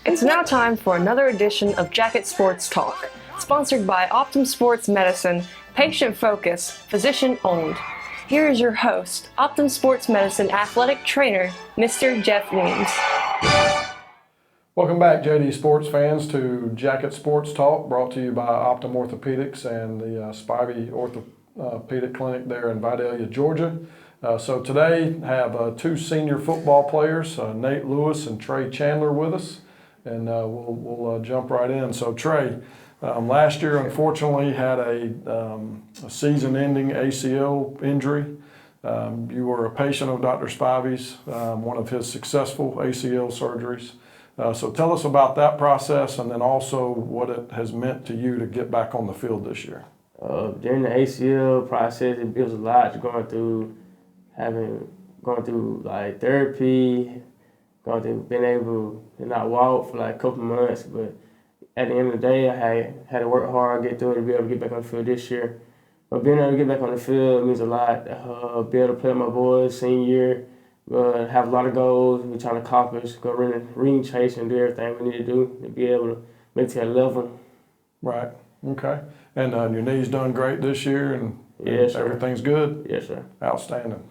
It's now time for another edition of Jacket Sports Talk, sponsored by Optim Sports Medicine, patient focused, physician owned. Here is your host, Optim Sports Medicine athletic trainer, Mr. Jeff Weems. Welcome back, JD Sports fans, to Jacket Sports Talk, brought to you by Optim Orthopedics and the Spivey Orthopedic Clinic there in Vidalia, Georgia. So today, have two senior football players, Nate Lewis and Tre Chandler, with us, and we'll jump right in. So Tre, last year unfortunately had a season-ending ACL injury. You were a patient of Dr. Spivey's, one of his successful ACL surgeries. So tell us about that process, and then also what it has meant to you to get back on the field this year. During the ACL process, it was a lot going through like therapy, being able to not walk for like a couple months. But at the end of the day, I had to work hard, get through it to be able to get back on the field this year. But being able to get back on the field means a lot. Be able to play with my boys senior year. Have a lot of goals we're trying to accomplish, go ring chase and do everything we need to do to be able to make it to that level. Right, okay. And your knee's done great this year, and yes, everything's good? Yes, sir. Outstanding.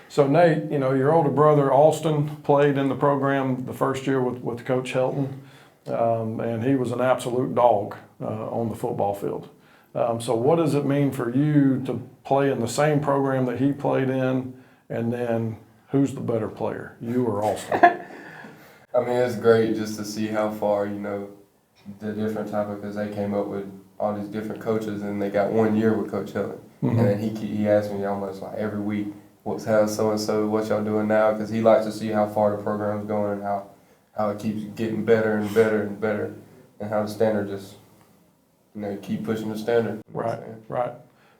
So Nate, your older brother Austin played in the program the first year with Coach Helton, and he was an absolute dog on the football field. So what does it mean for you to play in the same program that he played in? And then, who's the better player, you or Austin? I mean, it's great just to see how far, the different type of, because they came up with all these different coaches, and they got 1 year with Coach Hilton. Mm-hmm. And then he asked me almost like every week, how's so-and-so, what y'all doing now? Because he likes to see how far the program's going and how it keeps getting better and better and better, and how the standard just, keep pushing the standard. Right.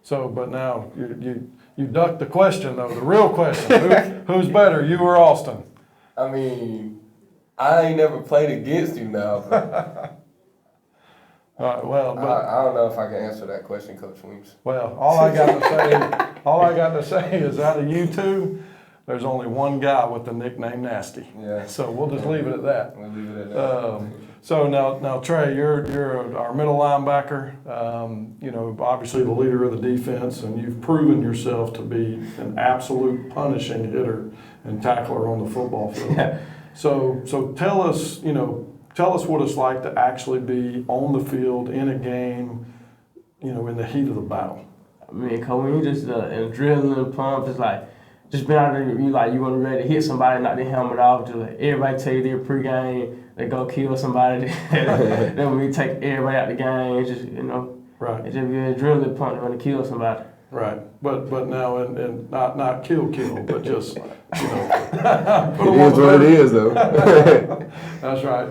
So, but now, you ducked the question, though, the real question. Who's better, you or Austin? I mean, I ain't never played against you now. But all right, well, I don't know if I can answer that question, Coach Weems. Well, all I got to say is out of you two, there's only one guy with the nickname Nasty. Yeah. So we'll just leave it at that. We'll leave it at that. So now Tre, you're our middle linebacker. Obviously the leader of the defense, and you've proven yourself to be an absolute punishing hitter and tackler on the football field. Yeah. So tell us what it's like to actually be on the field in a game, in the heat of the battle. I mean, when you just in adrenaline pump, it's like just being out there, you want to ready to hit somebody, knock their helmet off. Just like everybody tell you their pregame, they go kill somebody. Then when we take everybody out the game, it's just right. It's just be an adrenaline pump to want to kill somebody. Right, but now and not kill, but just it is what it is, though. That's right.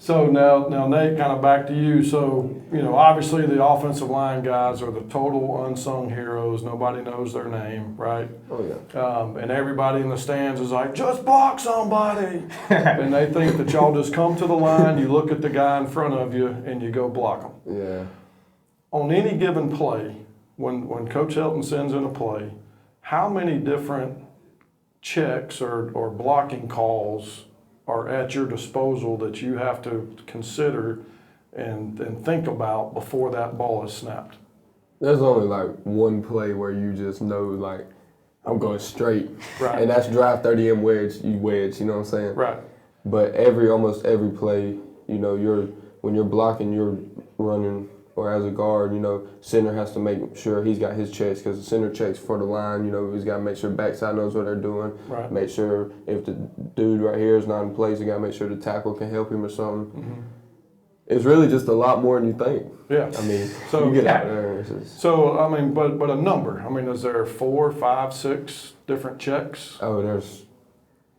So now Nate, kind of back to you. So obviously the offensive line guys are the total unsung heroes. Nobody knows their name, right? Oh yeah. And everybody in the stands is like, just block somebody, and they think that y'all just come to the line, you look at the guy in front of you, and you go block them. Yeah. On any given play, when Coach Helton sends in a play, how many different checks or blocking calls are at your disposal that you have to consider and think about before that ball is snapped? There's only like one play where you just know, like, I'm going straight. Right. And that's drive 30M wedge, you know what I'm saying? Right. But almost every play, when you're blocking, you're running, or as a guard, center has to make sure he's got his checks, because the center checks for the line, he's got to make sure backside knows what they're doing. Right. Make sure if the dude right here is not in place, you got to make sure the tackle can help him or something. Mm-hmm. It's really just a lot more than you think. Yeah. I mean, so you get out there. So, I mean, but a number. I mean, is there 4, 5, 6 different checks? Oh,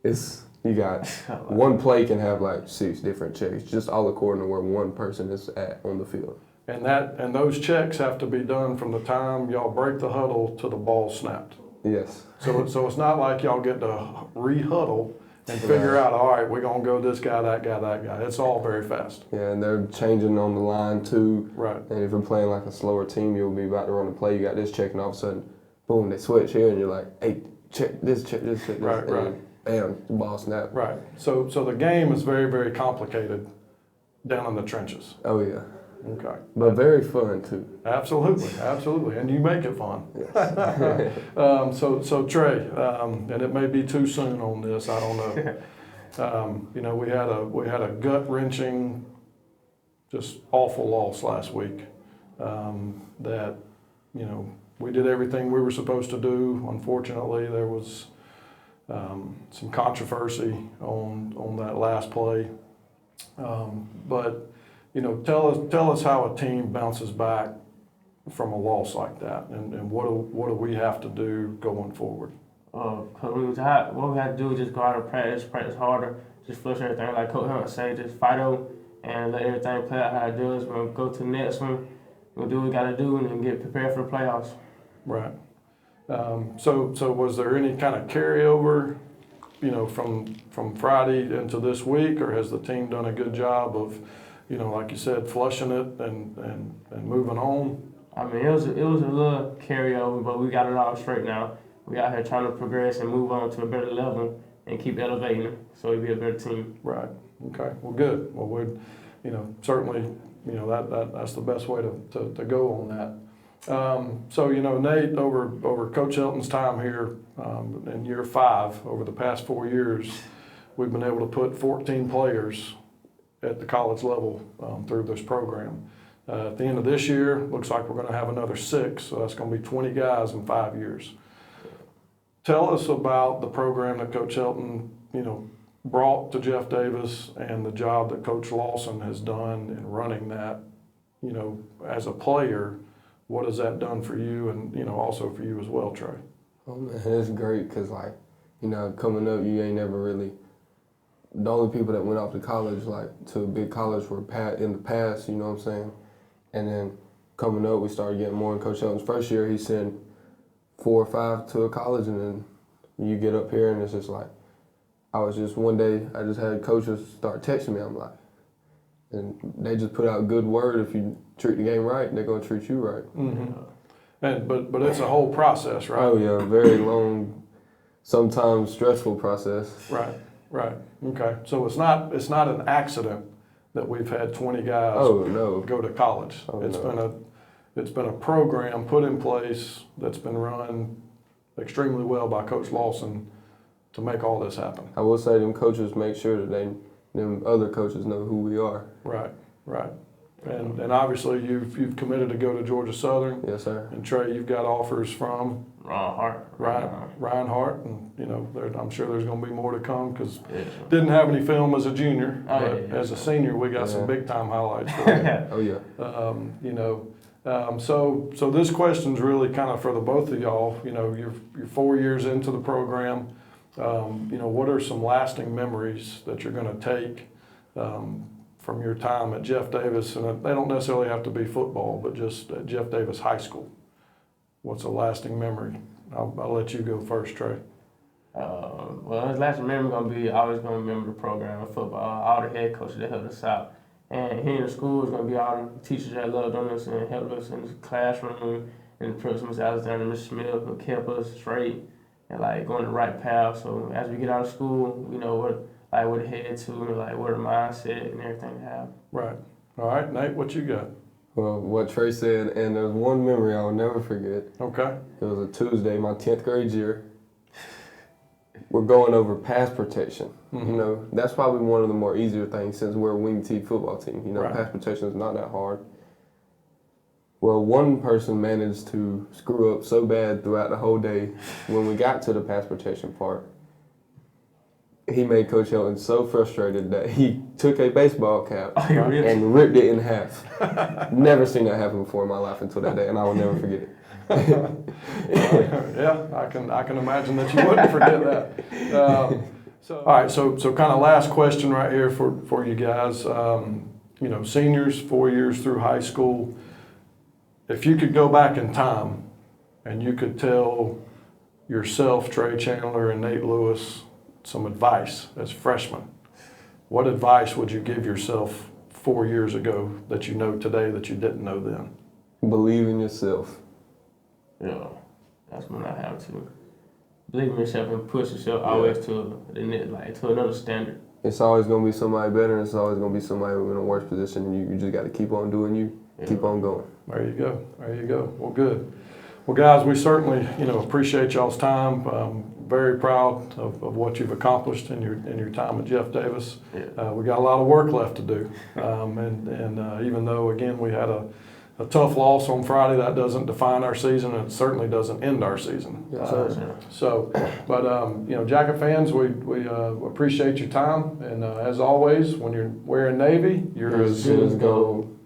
you got one play can have like 6 different checks, just all according to where one person is at on the field. And those checks have to be done from the time y'all break the huddle to the ball snapped. Yes. So it's not like y'all get to re-huddle and figure out, all right, we're going to go this guy, that guy, that guy. It's all very fast. Yeah, and they're changing on the line too. Right. And if you're playing like a slower team, you'll be about to run a play, you got this check, and all of a sudden, boom, they switch here, and you're like, hey, check this, check this, check this. Right. bam, the ball snap. Right. So the game is very, very complicated down in the trenches. Oh yeah. Okay. But very fun too. Absolutely, and you make it fun. Yes. So Trey, and it may be too soon on this, I don't know. You know, we had a gut wrenching, just awful loss last week. That, you know, we did everything we were supposed to do. Unfortunately, there was some controversy on that last play. But you know, tell us how a team bounces back from a loss like that, and what do we have to do going forward? What we had to do is just go out and practice harder, just flush everything. Like Coach Hunt say, just fight over and let everything play out how it does. We'll go to the next one, we'll do what we got to do, and then get prepared for the playoffs. Right. So was there any kind of carryover, you know, from Friday into this week, or has the team done a good job of, you know, like you said, flushing it and moving on? I mean, it was a little carryover, but we got it all straight now. We out here trying to progress and move on to a better level and keep elevating it so we be a better team. Right. Okay. Well, good. Well, we'd, you know, certainly, you know, that's the best way to go on that. So, you know, Nate, over Coach Hilton's time here in year 5, over the past 4 years, we've been able to put 14 players at the college level through this program. At the end of this year, looks like we're going to have another 6, so that's going to be 20 guys in 5 years. Tell us about the program that Coach Hilton, you know, brought to Jeff Davis and the job that Coach Lawson has done in running that. You know, as a player, what has that done for you, and you know, also for you as well, Trey? Oh man, it's great because, like, you know, coming up, you ain't never really. The only people that went off to college, like to a big college, were in the past. You know what I'm saying? And then coming up, we started getting more. In Coach Hilton's first year, he sent 4 or 5 to a college, and then you get up here, and it's just like, I was just one day, I just had coaches start texting me. I'm like, and they just put out good word. If you treat the game right, they're gonna treat you right. Mm-hmm. And but it's a whole process, right? Oh yeah, very long, sometimes stressful process. Right. Right. Okay. So it's not an accident that we've had 20 guys go to college. It's been a program put in place that's been run extremely well by Coach Lawson to make all this happen. I will say them coaches make sure that them other coaches know who we are. Right. Right. And obviously you've committed to go to Georgia Southern. Yes, sir. And Trey, you've got offers from Ryan Hart, and you know, I'm sure there's going to be more to come because didn't have any film as a junior, but as a senior, we got some big time highlights for you. Oh yeah. You know, so this question's really kind of for the both of y'all. You know, you're 4 years into the program. You know, what are some lasting memories that you're going to take from your time at Jeff Davis? And they don't necessarily have to be football, but just at Jeff Davis High School. What's a lasting memory? I'll let you go first, Trey. Well, his lasting memory always gonna remember the program of football, all the head coaches that helped us out, and here in the school is gonna be all the teachers that loved on us and helped us in the classroom, and the principals Alexander and Mr. Smith who kept us straight and like going the right path. So as we get out of school, we know where to head to, and like what the mindset and everything to have. Right. All right, Nate, what you got? Well, what Trey said, and there's one memory I will never forget. Okay. It was a Tuesday, my 10th grade year. We're going over pass protection. Mm-hmm. You know, that's probably one of the more easier things since we're a wing T football team. You know, Pass protection is not that hard. Well, one person managed to screw up so bad throughout the whole day. When we got to the pass protection part, he made Coach Hilton so frustrated that he took a baseball cap and ripped it in half. Never seen that happen before in my life until that day, and I will never forget it. Yeah, I can imagine that you wouldn't forget that. All right, so kind of last question right here for you guys. You know, seniors, 4 years through high school. If you could go back in time and you could tell yourself, Tre Chandler and Nate Lewis, some advice as freshmen, what advice would you give yourself 4 years ago that you know today that you didn't know then? Believe in yourself. Yeah, that's what I have to. believe in yourself and push yourself always to the net, like to another standard. It's always gonna be somebody better, and it's always gonna be somebody in a worse position, and you just got to keep on doing you, keep on going. There you go. There you go. Well, good. Well, guys, we certainly, appreciate y'all's time. Very proud of what you've accomplished in your time at Jeff Davis. Yeah. We got a lot of work left to do. And even though, again, we had a tough loss on Friday, that doesn't define our season, and it certainly doesn't end our season. But Jacket fans, we appreciate your time. And as always, when you're wearing Navy, you're as good as gold.